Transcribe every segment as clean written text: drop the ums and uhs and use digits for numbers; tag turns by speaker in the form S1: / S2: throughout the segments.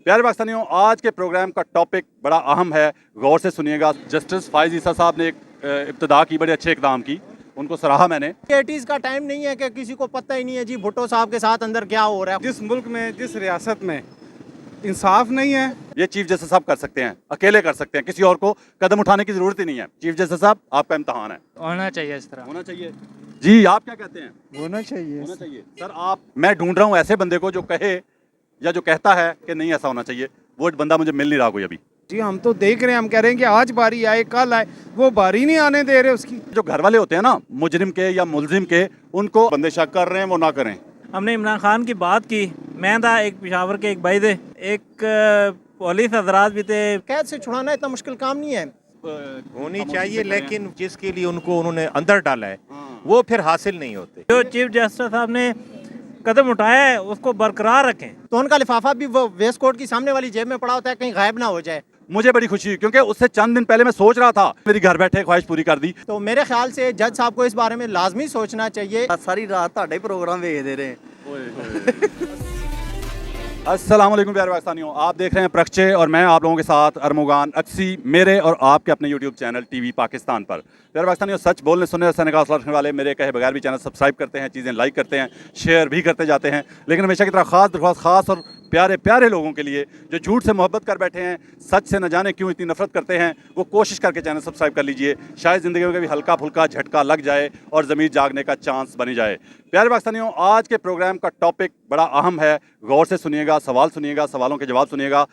S1: प्यारे पाकिस्तानियों, आज के प्रोग्राम का टॉपिक बड़ा अहम है, गौर से सुनिएगा। जस्टिस फाइज ईसा साहब ने एक इब्तिदा की, बड़े अच्छे इकदाम की, उनको सराहा मैंने।
S2: 80s का टाइम नहीं है कि किसी को पता ही नहीं है जी भुट्टो साहब के साथ अंदर क्या हो रहा है।
S3: जिस मुल्क में, जिस रियासत में इंसाफ नहीं है,
S1: ये चीफ जस्टिस साहब कर सकते हैं, अकेले कर सकते हैं, किसी और को कदम उठाने की जरूरत ही नहीं है। चीफ जस्टिस साहब, आपका इम्तहान है।
S4: होना चाहिए, इस तरह
S1: होना चाहिए जी। आप क्या कहते हैं?
S3: होना चाहिए।
S1: होना चाहिए सर। मैं ढूंढ रहा हूँ ऐसे बंदे को जो कहे या जो कहता है कि नहीं ऐसा होना चाहिए। वो बंदा मुझे मिल नहीं रहा कोई अभी।
S3: जी हम तो देख रहे हैं, हम कह रहे हैं कि आज बारी आए, कल आए, वो बारी नहीं आने दे रहे उसकी।
S1: जो घर वाले होते हैं ना, मुजरिम के या मुलजिम के, उनको बंदे शक कर रहे हैं, वो ना करें।
S4: हमने इमरान खान की बात की, मैं था, एक पेशावर के एक भाई थे, एक पुलिस हजरात भी थे।
S2: कैद से छुड़ाना इतना मुश्किल काम नहीं है।
S5: होनी चाहिए, लेकिन जिसके लिए उन्होंने अंदर डाला है वो फिर हासिल नहीं होते।
S4: जो चीफ जस्टिस साहब ने कदम उठाया है उसको बरकरार रखें।
S2: तो उनका लिफाफा भी वो वेस्ट कोट की सामने वाली जेब में पड़ा होता है, कहीं गायब ना हो जाए।
S1: मुझे बड़ी खुशी हुई क्योंकि उससे चंद दिन पहले मैं सोच रहा था, मेरी घर बैठे ख्वाहिश पूरी कर दी।
S2: तो मेरे ख्याल से जज साहब को इस बारे में लाजमी सोचना चाहिए।
S6: सारी रात ਤੁਹਾਡੇ प्रोग्राम ਵੇਖਦੇ ਰਹੇ।
S1: अस्सलाम वालेकुम प्यारे पाकिस्तानियों, आप देख रहे हैं प्रक्षे और मैं आप लोगों के साथ अरमुगान अक्सी, मेरे और आपके अपने यूट्यूब चैनल टीवी पाकिस्तान पर। प्यारे पाकिस्तानियों, सच बोलने सुनने से का हौसला रखने वाले मेरे कहे बगैर भी चैनल सब्सक्राइब करते हैं, चीज़ें लाइक करते हैं, शेयर भी करते जाते हैं। लेकिन हमेशा की तरह खास दरख्वास्त, खास और प्यारे प्यारे लोगों के लिए जो झूठ से मोहब्बत कर बैठे हैं, सच से न जाने क्यों इतनी नफरत करते हैं, वो कोशिश करके चैनल सब्सक्राइब कर लीजिए। शायद ज़िंदगी में कभी हल्का फुल्का झटका लग जाए और ज़मीर जागने का चांस बनी जाए। प्यारे पाकिस्तानियों, आज के प्रोग्राम का टॉपिक बड़ा अहम है, गौर से सुनिएगा, सवाल सुनिएगा, सवालों के जवाब सुनिएगा।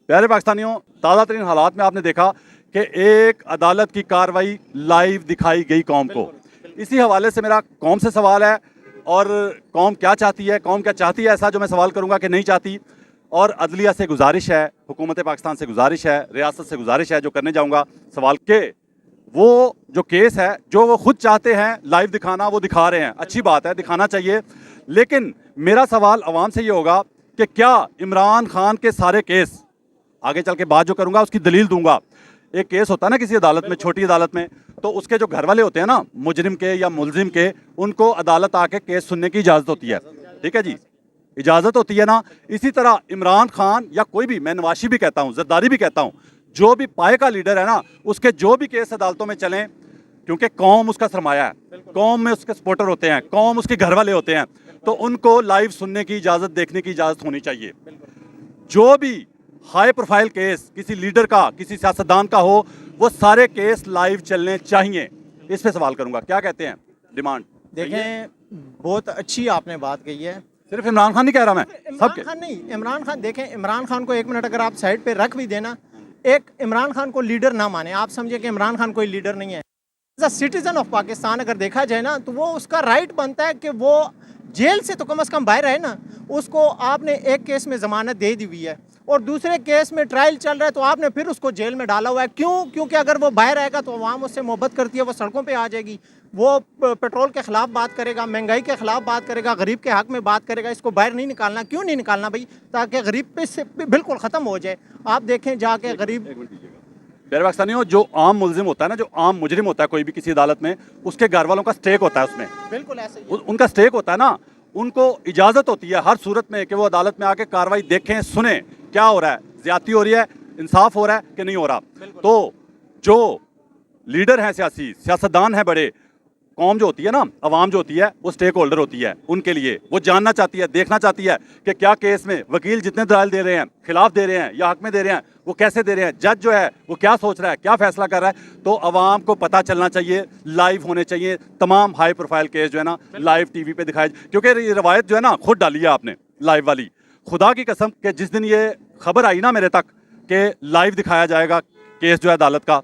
S1: प्यारे पाकिस्तानियों, ताज़ा तरीन हालात में आपने देखा कि एक अदालत की कार्रवाई लाइव दिखाई गई कौम को। इसी हवाले से मेरा कौम से सवाल है, और कौम क्या चाहती है, कौम क्या चाहती है, ऐसा जो मैं सवाल करूंगा कि नहीं चाहती। और अदलिया से गुजारिश है, हुकूमत पाकिस्तान से गुजारिश है, रियासत से गुजारिश है, जो करने जाऊंगा सवाल के वो जो केस है, जो वो खुद चाहते हैं लाइव दिखाना, वो दिखा रहे हैं। अच्छी बात है, दिखाना चाहिए। लेकिन मेरा सवाल अवाम से ये होगा कि क्या इमरान खान के सारे केस, आगे चल के बात जो करूंगा उसकी दलील दूंगा। एक केस होता है ना किसी अदालत में, छोटी अदालत में, तो उसके जो घर वाले होते हैं ना, मुजरिम के या मुलजिम के, उनको अदालत आके केस सुनने की इजाज़त होती है। ठीक है जी, इजाज़त होती है ना। इसी तरह इमरान खान या कोई भी, मैं नवाशी भी कहता हूँ, जरदारी भी कहता हूँ, जो भी पाए का लीडर है ना, उसके जो भी केस अदालतों में चलें, क्योंकि कौम उसका सरमाया है, कौम में उसके सपोर्टर होते हैं, कौम उसके घर वाले होते हैं, तो उनको लाइव सुनने की इजाज़त, देखने की इजाज़त होनी चाहिए। जो भी हाई प्रोफाइल केस किसी लीडर का, किसी सियासतदान का हो, वो सारे केस लाइव चलने चाहिए। इस पे सवाल करूंगा, क्या कहते हैं? डिमांड
S2: देखें, बहुत अच्छी आपने बात कही है।
S1: सिर्फ इमरान खान नहीं कह रहा मैं,
S2: इमरान खान नहीं, इमरान खान, देखें, इमरान खान को एक मिनट अगर आप साइड पे रख भी देना, एक इमरान खान को लीडर ना माने, आप समझे कि इमरान खान कोई लीडर नहीं है। As a citizen of Pakistan अगर देखा जाए ना, तो वो उसका राइट बनता है कि वो जेल से तो कम से कम बाहर रहे ना। उसको आपने एक केस में ज़मानत दे दी हुई है और दूसरे केस में ट्रायल चल रहा है, तो आपने फिर उसको जेल में डाला हुआ है। क्यों? क्योंकि अगर वो बाहर आएगा तो अवाम उससे मोहब्बत करती है, वो सड़कों पे आ जाएगी, वो पेट्रोल के ख़िलाफ़ बात करेगा, महंगाई के ख़िलाफ़ बात करेगा, गरीब के हक़ में बात करेगा। इसको बाहर नहीं निकालना। क्यों नहीं निकालना भाई? ताकि गरीब पे से बिल्कुल ख़त्म हो जाए। आप देखें जाके गरीब।
S1: प्यारे पाकिस्तानियों, जो आम मुलजिम होता है ना, जो आम मुजरिम होता है कोई भी किसी अदालत में, उसके घर वालों का स्टेक होता है उसमें।
S2: बिल्कुल ऐसे ही
S1: उनका स्टेक होता है ना, उनको इजाज़त होती है हर सूरत में कि वो अदालत में आके कार्रवाई देखें, सुने क्या हो रहा है, ज्यादती हो रही है, इंसाफ हो रहा है कि नहीं हो रहा। तो जो लीडर हैं, सियासी सियासतदान हैं बड़े, कौम जो होती है ना, अवाम जो होती है, वो स्टेक होल्डर होती है। उनके लिए वो जानना चाहती है, देखना चाहती है कि क्या केस में वकील जितने दलाल दे रहे हैं, खिलाफ दे रहे हैं या हक में दे रहे हैं, वो कैसे दे रहे हैं, जज जो है वो क्या सोच रहा है, क्या फैसला कर रहा है। तो अवाम को पता चलना चाहिए, लाइव होने चाहिए तमाम हाई प्रोफाइल केस जो है ना, लाइव टीवी पे दिखाए। क्योंकि ये रवायत जो है ना, खुद डाली है आपने लाइव वाली। खुदा की कसम कि जिस दिन ये खबर आई ना मेरे तक कि लाइव दिखाया जाएगा केस जो है अदालत का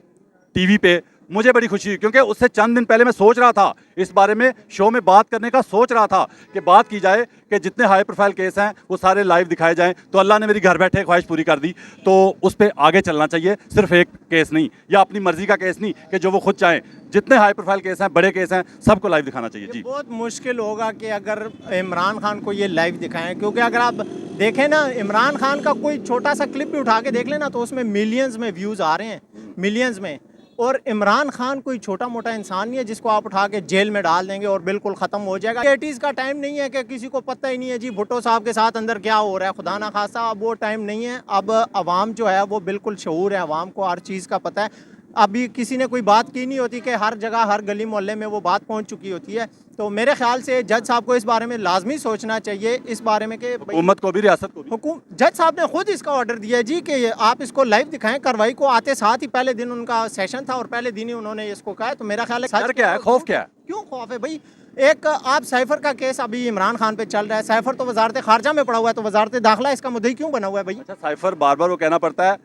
S1: टीवी पे, मुझे बड़ी खुशी हुई। क्योंकि उससे चंद दिन पहले मैं सोच रहा था, इस बारे में शो में बात करने का सोच रहा था कि बात की जाए कि जितने हाई प्रोफाइल केस हैं वो सारे लाइव दिखाए जाएं। तो अल्लाह ने मेरी घर बैठे ख्वाहिश पूरी कर दी। तो उस पर आगे चलना चाहिए, सिर्फ एक केस नहीं या अपनी मर्जी का केस नहीं कि जो वो खुद चाहें। जितने हाई प्रोफाइल केस हैं, बड़े केस हैं, सबको लाइव दिखाना चाहिए जी।
S2: बहुत मुश्किल होगा कि अगर इमरान खान को ये लाइव दिखाएं, क्योंकि अगर आप देखें ना, इमरान खान का कोई छोटा सा क्लिप भी उठा के देख लेना, तो उसमें मिलियंस में व्यूज़ आ रहे हैं, मिलियंस में। और इमरान खान कोई छोटा मोटा इंसान नहीं है जिसको आप उठा के जेल में डाल देंगे और बिल्कुल ख़त्म हो जाएगा। 80s का टाइम नहीं है कि किसी को पता ही नहीं है जी भुट्टो साहब के साथ अंदर क्या हो रहा है, खुदा ना खासा। अब वो टाइम नहीं है। अब आवाम जो है वो बिल्कुल शऊर है, आवाम को हर चीज़ का पता है। अभी किसी ने कोई बात की नहीं होती कि हर जगह हर गली मोहल्ले में वो बात पहुंच चुकी होती है। तो मेरे ख्याल से जज साहब को इस बारे में लाजमी सोचना चाहिए, इस बारे में कि
S1: हुकूमत को भी, रियासत को भी।
S2: जज साहब ने खुद इसका ऑर्डर दिया है जी कि आप इसको लाइव दिखाएं। कार्रवाई को आते साथ ही पहले दिन उनका सेशन था और पहले दिन ही उन्होंने इसको कहा। तो मेरा ख्याल है
S1: डर क्या है, खौफ क्या है?
S2: क्यों खौफ है भाई? एक आप साइफर का केस अभी इमरान खान पे चल रहा है। साइफर तो वजारत खारजा में पड़ा हुआ है, तो वजारत दाखिला इसका मुद्दई क्यों बना हुआ है भाई?
S1: अच्छा, साइफर बार बार वो कहना पड़ता है,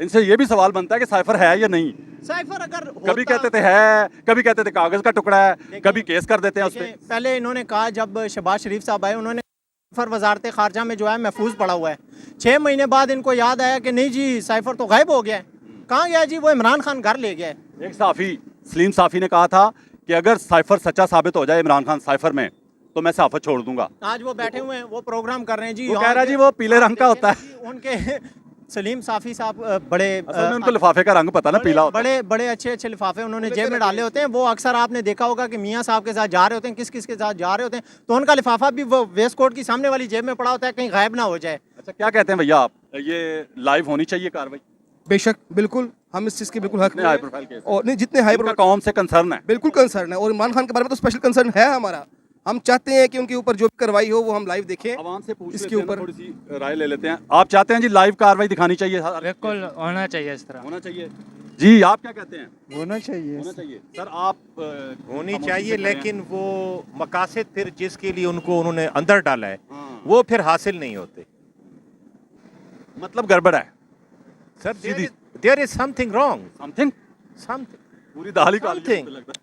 S1: इनसे ये भी सवाल बनता है कि साइफर है या नहीं।
S2: साइफर अगर
S1: कभी कहते थे है, कभी कहते थे कागज का टुकड़ा है, कभी केस कर देते हैं उस पर।
S2: पहले इन्होंने कहा, जब शहबाज शरीफ साहब आए, उन्होंने साइफर वजारत खारजा में जो है महफूज पड़ा हुआ है। 6 महीने बाद इनको याद आया कि नहीं जी साइफर तो गायब हो गया है। कहाँ गया जी? वो इमरान खान घर ले गया है।
S1: एक साफ़ी सलीम साफ़ी ने कहा था कि अगर साइफर सच्चा साबित हो जाए इमरान खान साइफर में, तो मैं सहाफत छोड़ दूंगा।
S2: आज वो बैठे हुए हैं, वो प्रोग्राम कर रहे हैं जी।
S1: वो कह रहा है जी वो पीले रंग का होता है।
S2: उनके सलीम साफ़ी साहब बड़े
S1: असल में उनको लिफाफे का रंग पता ना, पीला होता है।
S2: बड़े बड़े अच्छे अच्छे लिफाफे उन्होंने जेब में डाले होते हैं। वो अक्सर आपने देखा होगा कि मियाँ साहब के साथ जा रहे होते हैं, किस किस के साथ जा रहे होते हैं, तो उनका लिफाफा भी वो वेस्ट कोट की सामने वाली जेब में पड़ा होता है, कहीं गायब ना हो जाए।
S1: अच्छा, क्या कहते हैं भैया आप, ये लाइव होनी चाहिए कार्रवाई?
S3: बेशक, बिल्कुल, हम इस चीज़ के बिल्कुल हक में
S1: हाई
S3: हैं।
S1: प्रोफाइल केस
S3: और नहीं, जितने हाई प्रोफाइल
S1: कौम से कंसर्न है,
S3: बिल्कुल कंसर्न है। और इमरान खान के बारे में तो स्पेशल कंसर्न है हमारा। हम चाहते हैं कि उनके ऊपर जो भी कार्रवाई हो वो हम लाइव देखें।
S1: आवाम से पूछ
S3: इसके
S1: लेते हैं ना,
S3: ऊपर
S1: थोड़ी सी राय ले लेते हैं। आप चाहते हैं जी लाइव कार्रवाई दिखानी चाहिए?
S4: बिल्कुल होना चाहिए, इस तरह
S1: होना चाहिए जी। आप क्या कहते हैं?
S3: होना चाहिए।
S1: होना चाहिए सर। आप
S5: होनी
S1: खामोशी
S5: चाहिए,
S1: से खड़े हैं।
S5: लेकिन वो मकासद फिर जिसके लिए उनको उन्होंने अंदर डाला है
S1: हाँ।
S5: वो फिर हासिल नहीं होते।
S1: मतलब गड़बड़ है
S5: सर
S1: सीधी।
S5: There is something wrong,
S1: something,
S5: something.
S1: पूरी दाल ही काली है,
S5: Something.
S1: मुझे लगता है।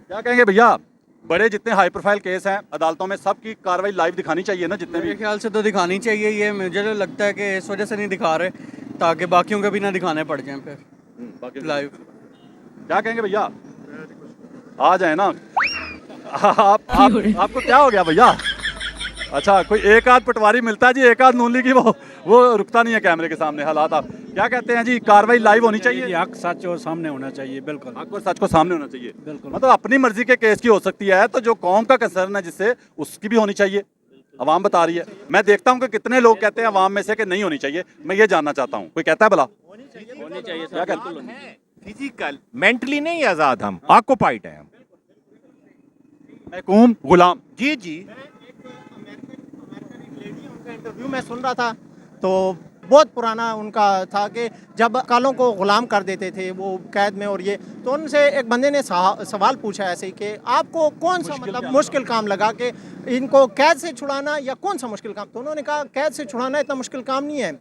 S1: क्या कहेंगे भैया, बड़े जितने हाई प्रोफाइल केस हैं अदालतों में, सबकी कार्रवाई लाइव दिखानी चाहिए ना, जितने भी?
S6: मेरे ख्याल से तो दिखानी चाहिए। ये मुझे तो लगता है कि इस वजह से नहीं दिखा रहे ताकि बाकियों के भी ना दिखाने पड़ जाएं फिर
S1: बाकी
S6: लाइव।
S1: क्या कहेंगे भैया, आ जाए ना आपको क्या हो गया भैया? अच्छा, कोई एक आध पटवारी मिलता है जी, एक आध नूनली की, वो रुकता नहीं है कैमरे के सामने। हालात आप क्या कहते हैं जी, कार्रवाई लाइव होनी चाहिए?
S7: हक सच और सामने होना चाहिए, बिल्कुल
S1: हक और सच को सामने होना चाहिए।
S7: बिल्कुल।
S1: मतलब अपनी मर्जी के केस की हो सकती है, तो जो कौम का कंसर्न है जिससे, उसकी भी होनी चाहिए। अवाम बता रही है। मैं देखता हूँ कि कितने लोग कहते हैं अवाम में से कि नहीं होनी चाहिए। मैं ये जानना चाहता हूँ, कोई कहता है भला?
S4: होनी चाहिए
S1: क्या कहते हैं?
S5: फिजिकल मेंटली नहीं आजाद, हम ऑक्युपाइड हैं हम।
S1: महकूम गुलाम।
S5: जी जी।
S2: इंटरव्यू में सुन रहा था तो बहुत पुराना उनका था कि जब कालों को गुलाम कर देते थे वो कैद में, और ये तो उनसे एक बंदे ने सवाल पूछा ऐसे ही कि आपको कौन सा मतलब मुश्किल काम लगा कि इनको कैद से छुड़ाना, या कौन सा मुश्किल काम? तो उन्होंने कहा कैद से छुड़ाना इतना मुश्किल काम नहीं है,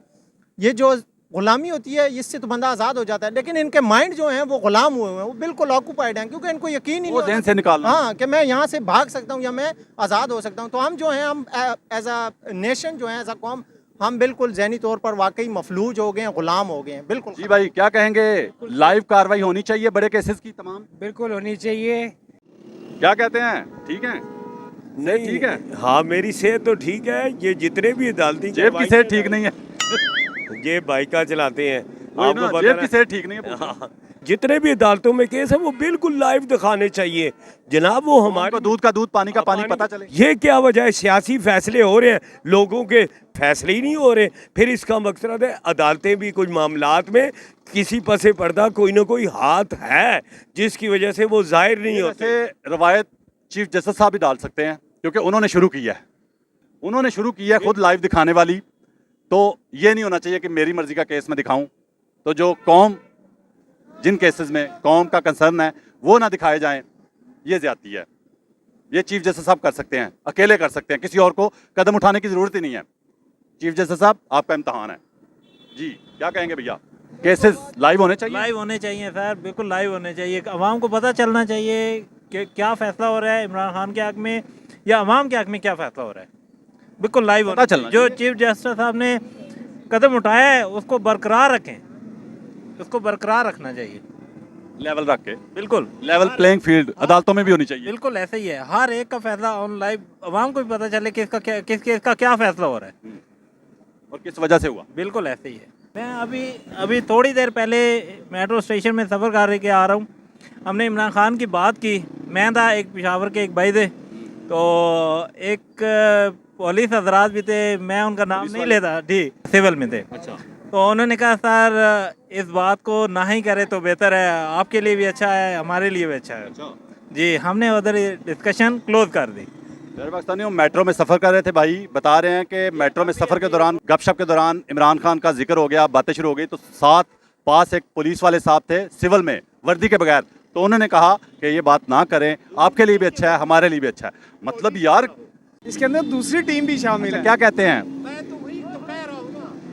S2: ये जो गुलामी होती है इससे तो बंदा आज़ाद हो जाता है, लेकिन इनके माइंड जो हैं वो गुलाम हुए हैं, वो बिल्कुल ऑक्यूपाइड हैं, क्योंकि इनको यकीन ही
S1: वो
S2: नहीं
S1: ज़हन से निकालना।
S2: हाँ कि मैं यहाँ से भाग सकता हूँ या मैं आज़ाद हो सकता हूँ। तो हम जो हैं, हम एज अ नेशन जो है, एज अ कौम, हम बिल्कुल ज़हनी तौर पर वाकई मफलूज हो गए हैं, गुलाम हो गए हैं। बिल्कुल
S1: जी भाई, क्या कहेंगे, लाइव कार्रवाई होनी चाहिए बड़े केसेस की तमाम?
S7: बिल्कुल होनी चाहिए।
S1: क्या कहते हैं, ठीक है?
S8: नहीं,
S1: ठीक है।
S8: हाँ, मेरी सेहत तो ठीक है। ये जितने भी अदालती
S1: जेब की सेहत ठीक नहीं है।
S8: ये बाइका चलाते हैं,
S1: वही
S8: आपको
S1: ना,
S8: पता
S1: जेब
S8: ना।
S1: की सेहत ठीक नहीं है।
S8: हाँ, जितने भी अदालतों में केस है वो बिल्कुल लाइव दिखाने चाहिए जनाब। वो हमारे
S1: को दूध का दूध, पानी का पानी पता चले।
S8: ये क्या वजह है? सियासी फैसले हो रहे हैं, लोगों के फैसले ही नहीं हो रहे। फिर इसका मकसद है अदालतें भी कुछ मामलात में किसी पसे पर्दा कोई ना कोई हाथ है जिसकी वजह से वो जाहिर नहीं होते।
S1: जैसे रवायत चीफ जस्टिस साहब भी डाल सकते हैं, क्योंकि उन्होंने शुरू किया है, उन्होंने शुरू किया है खुद लाइव दिखाने वाली। तो ये नहीं होना चाहिए कि मेरी मर्जी का केस मैं दिखाऊं। तो जो कौम, जिन केसेस में कौम का कंसर्न है वो ना दिखाए जाएं, ये ज्यादती है। ये चीफ जस्टिस साहब कर सकते हैं, अकेले कर सकते हैं, किसी और को कदम उठाने की जरूरत ही नहीं है। चीफ जस्टिस साहब, आपका इम्तहान है जी। क्या कहेंगे भैया, केसेस लाइव होने चाहिए?
S4: लाइव होने चाहिए सर, बिल्कुल लाइव होने चाहिए। आवाम को पता चलना चाहिए कि क्या फैसला हो रहा है इमरान खान के हक में, या अवाम के हक में क्या फैसला हो रहा है। बिल्कुल लाइव होना
S1: चलना
S4: जो चीफ जस्टिस साहब ने कदम उठाया है उसको बरकरार रखें, उसको बरकरार रखना चाहिए,
S1: लेवल रख के।
S4: बिल्कुल
S1: लेवल प्लेइंग फील्ड अदालतों में भी होनी चाहिए।
S4: बिल्कुल ऐसे ही है। हर एक का फैसला ऑन लाइव, आवाम को भी पता चले कि इसका क्या, किस केस का क्या फैसला हो रहा है,
S1: और किस वजह से हुआ।
S4: बिल्कुल ऐसे ही है। मैं अभी थोड़ी देर पहले मेट्रो स्टेशन में सफ़र कर के आ रहा हूँ। हमने इमरान खान की बात की, मैं था, एक पेशावर के एक भाई थे, तो एक पुलिस हजरात भी थे, मैं उनका नाम नहीं लेता, ठीक, सिविल में थे।
S1: अच्छा,
S4: तो उन्होंने कहा सर इस बात को ना ही करे तो बेहतर है, आपके लिए भी अच्छा है, हमारे लिए भी अच्छा है। जी, हमने उधर डिस्कशन क्लोज कर दी।
S1: प्यारे पाकिस्तानियों, मेट्रो में सफ़र कर रहे थे भाई, बता रहे हैं कि मेट्रो में सफ़र के दौरान, गपशप के दौरान इमरान खान का जिक्र हो गया, बातें शुरू हो गई, तो साथ पास एक पुलिस वाले साहब थे सिविल में, वर्दी के बगैर, तो उन्होंने कहा कि ये बात ना करें, आपके लिए भी अच्छा है, हमारे लिए भी अच्छा है। मतलब यार,
S9: इसके अंदर दूसरी टीम भी शामिल है।
S1: क्या कहते हैं?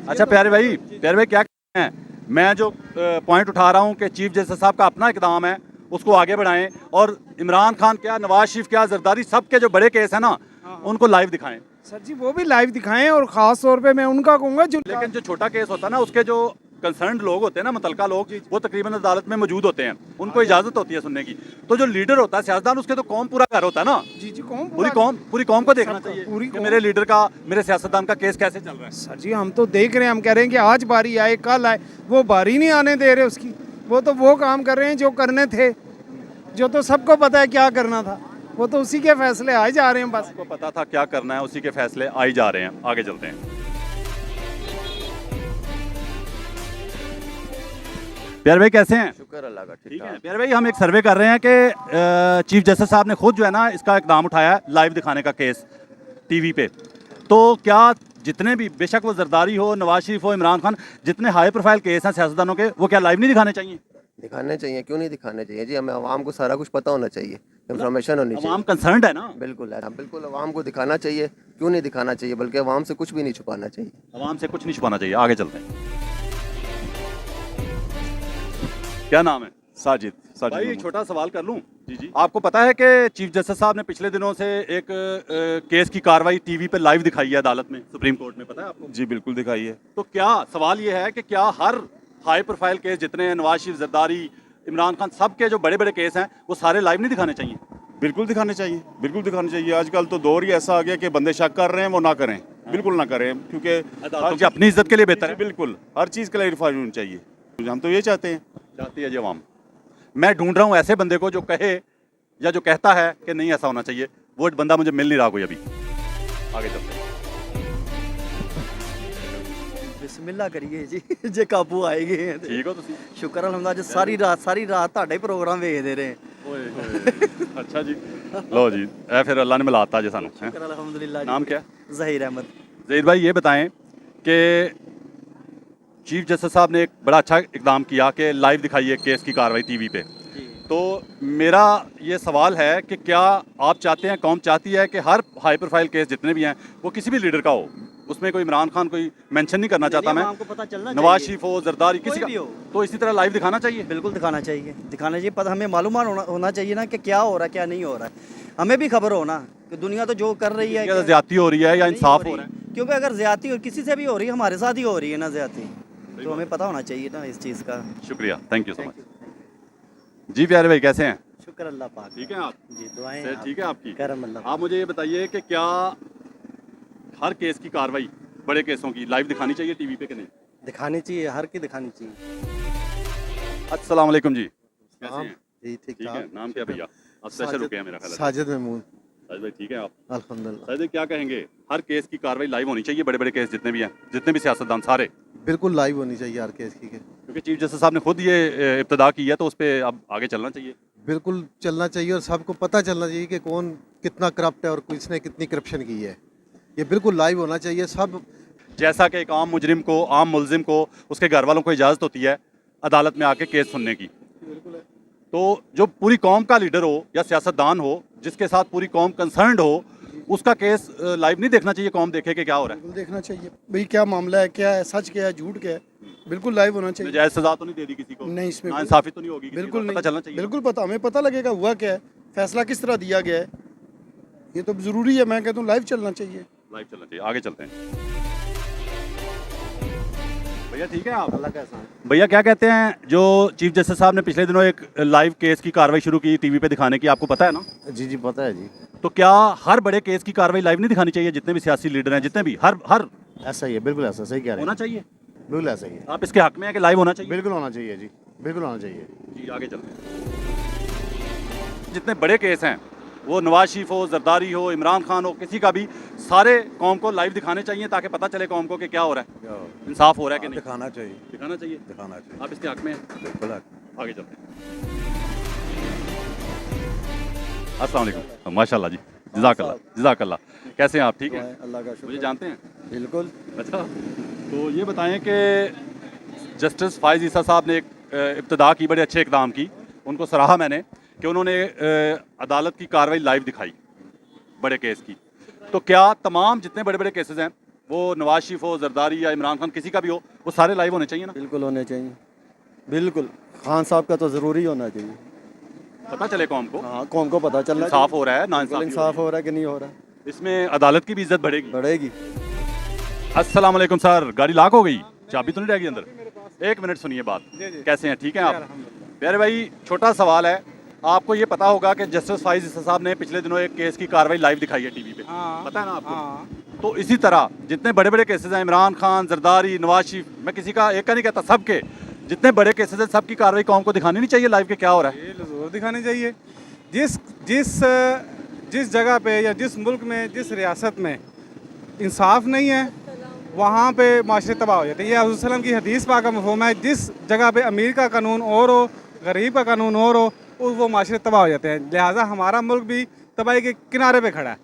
S1: अच्छा प्यारे भाई क्या कहते हैं? मैं जो पॉइंट उठा रहा हूँ कि चीफ जस्टिस साहब का अपना इकदाम है, उसको आगे बढ़ाएं, और इमरान खान क्या, नवाज शरीफ क्या, जरदारी, सब के जो बड़े केस हैं ना, उनको लाइव दिखाएं।
S9: सर जी वो भी लाइव दिखाएं, और खास तौर पे मैं उनका कहूँगा जो,
S1: लेकिन जो छोटा केस होता है ना, उसके जो कंसर्न लोग होते हैं ना, मुतलका लोग, वो तकरीबन अदालत में मौजूद होते हैं, उनको इजाजत होती है सुनने की। तो जो लीडर होता है, सियासतदान, उसके तो कौम पूरा घर होता है ना।
S9: जी कौन,
S1: पूरी कौम को देखना चाहिए
S9: पूरी
S1: कि मेरे लीडर का, मेरे सियासतदान का केस कैसे चल रहा है।
S9: सर जी हम तो देख रहे हैं, हम कह रहे हैं कि आज बारी आए, कल आए, वो बारी नहीं आने दे रहे उसकी। वो तो वो काम कर रहे हैं जो करने थे, जो तो सबको पता है क्या करना था, वो तो उसी के फैसले आए जा रहे हैं। बस
S1: आपको पता था क्या करना है, उसी के फैसले आए जा रहे हैं। आगे चलते हैं। प्यारे भाई कैसे हैं?
S3: शुक्र अल्लाह का,
S1: ठीक है प्यारे भाई, हम एक सर्वे कर रहे हैं कि चीफ जस्टिस साहब ने खुद जो है ना इसका इकदाम उठाया है, लाइव दिखाने का केस टीवी पे। तो क्या जितने भी, बेशक वो जरदारी हो, नवाज शरीफ हो, इमरान खान, जितने हाई प्रोफाइल केस हैं सियासतदानों के, वो क्या लाइव नहीं दिखाने चाहिए?
S3: दिखाने चाहिए, क्यों नहीं दिखाने चाहिए जी। हमें आवाम को सारा कुछ पता होना चाहिए, इन्फॉर्मेशन होनी चाहिए।
S1: आवाम कंसर्न्ड है ना?
S3: बिल्कुल है, बिल्कुल आवाम को दिखाना चाहिए, क्यों नहीं दिखाना चाहिए, बल्कि आवाम से कुछ भी नहीं छुपाना चाहिए।
S1: आवाम से कुछ नहीं छुपाना चाहिए। आगे चलते हैं। क्या नाम है?
S10: साजिद
S1: भाई
S10: महमूद।
S1: छोटा सवाल कर लूं?
S10: जी
S1: आपको पता है कि चीफ जस्टिस साहब ने पिछले दिनों से एक केस की कार्रवाई टीवी पे लाइव दिखाई है अदालत में, सुप्रीम कोर्ट में, पता है आपको?
S10: जी बिल्कुल दिखाई है।
S1: तो क्या सवाल ये है कि क्या हर हाई प्रोफाइल केस जितने हैं, नवाज शरीफ, जरदारी, इमरान खान, सब के जो बड़े बड़े केस हैं, वो सारे लाइव नहीं दिखाने चाहिए?
S10: बिल्कुल दिखाने चाहिए, बिल्कुल दिखाने चाहिए। आजकल तो दौर ही ऐसा आ गया कि बंदे शक कर रहे हैं, वो ना करें, बिल्कुल ना करें, क्योंकि
S1: अदालतों की अपनी इज्जत के लिए बेहतर है।
S10: बिल्कुल हर चीज़ क्लैरिफाई होनी चाहिए, हम तो ये चाहते हैं।
S1: चाहती है जी अवाम। मैं ढूंढ रहा हूँ ऐसे बंदे को जो कहे या जो कहता है कि नहीं ऐसा होना चाहिए, वो बंदा मुझे मिल नहीं रहा कोई अभी। आगे चलते हैं।
S6: बिस्मिल्लाह करिए जी जे काबू आएगे।
S1: ठीक हो तुसी?
S6: शुक्र अल्हम्दुलिल्लाह जी, सारी रात ਤੁਹਾਡੇ ਪ੍ਰੋਗਰਾਮ ਵੇਖਦੇ ਰਹੇ।
S1: ओए होए। अच्छा जी, लो जी, ए फिर अल्लाह ने मिलाता जी सानू। हैं?
S6: शुक्र अल्हम्दुलिल्लाह।
S1: नाम क्या?
S6: ज़हीर अहमद।
S1: ज़हीर भाई ये बताएं कि चीफ जस्टिस साहब ने एक बड़ा अच्छा इकदाम किया कि लाइव दिखाइए केस की कार्रवाई टीवी पे। तो मेरा ये सवाल है कि क्या आप चाहते हैं, कौम चाहती है कि हर हाई प्रोफाइल केस जितने भी हैं वो किसी भी लीडर का हो, उसमें कोई इमरान खान कोई मेंशन नहीं करना चाहता मैं,
S6: आपको पता चलना
S1: नवाज शरीफ हो, जरदारी, किसी
S6: कोई भी
S1: का
S6: हो,
S1: तो इसी तरह लाइव दिखाना चाहिए?
S6: बिल्कुल दिखाना चाहिए पता हमें मालूमात होना चाहिए ना कि क्या हो रहा है क्या नहीं हो रहा है। हमें भी खबर हो ना कि दुनिया तो जो कर रही है,
S1: क्या ज्यादती हो रही है या इंसाफ हो रहा है?
S6: क्योंकि अगर ज्यादती हो किसी से भी हो रही है, हमारे साथ ही हो रही है ना ज्यादती, तो हमें पता होना चाहिए ना इस चीज़ का।
S1: शुक्रिया, थैंक यू सो मच। जी प्यारे भाई कैसे हैं?
S6: शुक्र अल्लाह पाक।
S1: ठीक है आप?
S6: जी दुआएं
S1: सेहत ठीक है आपकी?
S6: करम अल्लाह।
S1: आप मुझे ये बताइए कि क्या हर केस की कार्रवाई, बड़े केसों की, लाइव दिखानी चाहिए टीवी पे कि नहीं?
S6: दिखानी चाहिए, हर की दिखानी चाहिए।
S1: अस्सलाम वालेकुम जी, कैसे हैं?
S6: जी
S1: ठीक है। नाम क्या भैया? आप स्पेशल रुके हैं मेरा ख्याल है।
S6: साजिद महमूद।
S1: साजिद भाई ठीक है आप?
S6: अल्हम्दुलिल्लाह।
S1: साजिद क्या कहेंगे, हर केस की कार्रवाई लाइव होनी चाहिए, बड़े बड़े केस जितने भी हैं, जितने भी सियासतदान सारे?
S6: बिल्कुल लाइव होनी चाहिए हर केस की,
S1: क्योंकि चीफ जस्टिस साहब ने खुद ये इब्तदा की है, तो उस पर अब आगे चलना चाहिए।
S6: बिल्कुल चलना चाहिए, और सबको पता चलना चाहिए कि कौन कितना करप्ट है और किसने कितनी करप्शन की है। ये बिल्कुल लाइव होना चाहिए सब।
S1: जैसा कि एक आम मुजरिम को, आम मुलजिम को, उसके घर वालों को इजाज़त होती है अदालत में आके केस सुनने की, तो जो पूरी कौम का लीडर हो या सियासतदान हो, जिसके साथ पूरी कौम कंसर्न्ड हो, उसका केस लाइव नहीं देखना चाहिए, कौम देखे कि क्या हो रहा है।
S9: बिल्कुल देखना चाहिए भाई, क्या मामला है, क्या है, सच क्या है, झूठ क्या है, बिल्कुल लाइव होना चाहिए।
S1: जायज़ सजा तो नहीं दे दी किसी को?
S9: नहीं, इसमें
S1: नाइंसाफी तो नहीं होगी?
S9: बिल्कुल
S1: पता चलना चाहिए।
S9: बिल्कुल पता, हमें पता लगेगा हुआ क्या है, फैसला किस तरह दिया गया है, ये तो ज़रूरी है। मैं कहता हूँ लाइव चलना चाहिए।
S1: लाइव चलना चाहिए। आगे चलते हैं। भैया ठीक है आप?
S6: अल्लाह का एहसान।
S1: भैया क्या कहते हैं, जो चीफ जस्टिस साहब ने पिछले दिनों एक लाइव केस की कार्रवाई शुरू की टीवी पे दिखाने की, आपको पता है ना?
S6: जी जी पता है जी।
S1: तो क्या हर बड़े केस की कार्रवाई लाइव नहीं दिखानी चाहिए? जितने भी सियासी लीडर हैं, जितने भी, हर
S6: ऐसा ही है, बिल्कुल ऐसा, सही कह रहे
S1: होना चाहिए।
S6: बिल्कुल ऐसा ही है।
S1: आप इसके हक में है कि लाइव होना चाहिए?
S6: बिल्कुल होना चाहिए जी, बिल्कुल होना चाहिए।
S1: जी आगे चलते हैं। जितने बड़े केस हैं वो नवाज शरीफ हो, जरदारी हो, इमरान खान हो, किसी का भी, सारे कौम को लाइव दिखाने चाहिए ताकि पता चले कौम को कि क्या हो रहा है, इंसाफ हो रहा है कि नहीं।
S10: दिखाना चाहिए,
S1: दिखाना चाहिए।
S10: दिखाना चाहिए,
S1: आप इसके हक में हैं?
S10: बिल्कुल।
S1: आगे चलते हैं। अस्सलाम वालेकुम। माशाल्लाह जी, जज़ाकल्लाह जज़ाकल्लाह। कैसे हैं आप? ठीक हैं?
S6: अल्लाह का शुक्र।
S1: मुझे जानते हैं?
S6: बिल्कुल।
S1: अच्छा, तो ये बताएं कि जस्टिस फायज़ ईसा साहब ने एक इब्तिदा की, बड़े अच्छे इकदाम की, उनको सराहा मैंने कि उन्होंने अदालत की कार्रवाई लाइव दिखाई बड़े केस की। तो क्या तमाम जितने बड़े बड़े केसेस हैं, वो नवाज शरीफ हो, जरदारी या इमरान खान, किसी का भी हो, वो सारे लाइव होने चाहिए ना?
S6: बिल्कुल होने चाहिए, बिल्कुल। खान साहब का तो ज़रूरी होना चाहिए,
S1: पता चले कौम को।
S6: हाँ कौन को पता चलना
S1: इंसाफ हो रहा है ना,
S6: इंसाफ हो रहा है कि नहीं हो रहा है,
S1: इसमें अदालत की भी इज्जत बढ़ेगी।
S6: बढ़ेगी।
S1: अस्सलाम वालेकुम सर, गाड़ी लॉक हो गई, चाबी तो नहीं रहेगी अंदर? एक मिनट सुनिए बात। कैसे हैं? ठीक हैं आप? प्यारे भाई, छोटा सवाल है, आपको ये पता होगा कि जस्टिस फायज़ ईसा साहब ने पिछले दिनों एक केस की कार्रवाई लाइव दिखाई है टीवी पे, पता है ना आपको? तो इसी तरह जितने बड़े बड़े केसेस हैं, इमरान खान, जरदारी, नवाज शरीफ, मैं किसी का एक का नहीं कहता, सबके जितने बड़े केसेस हैं, सबकी कार्रवाई कौम को दिखानी नहीं चाहिए लाइव के क्या हो रहा है?
S9: ये ज़रूर दिखानी चाहिए। जिस जिस जिस जगह पे या जिस मुल्क में, जिस रियासत में इंसाफ नहीं है, वहाँ पे माशरे तबाह हो जाते हैं। ये हज़रत सल्लल्लाहु अलैहि वसल्लम की हदीस पाक का मफ़हूम है, जिस जगह पे अमीर का कानून और हो, गरीब का कानून और हो, वो माशरे तबाह हो जाते हैं। लिहाजा हमारा मुल्क भी तबाही के किनारे पे खड़ा है।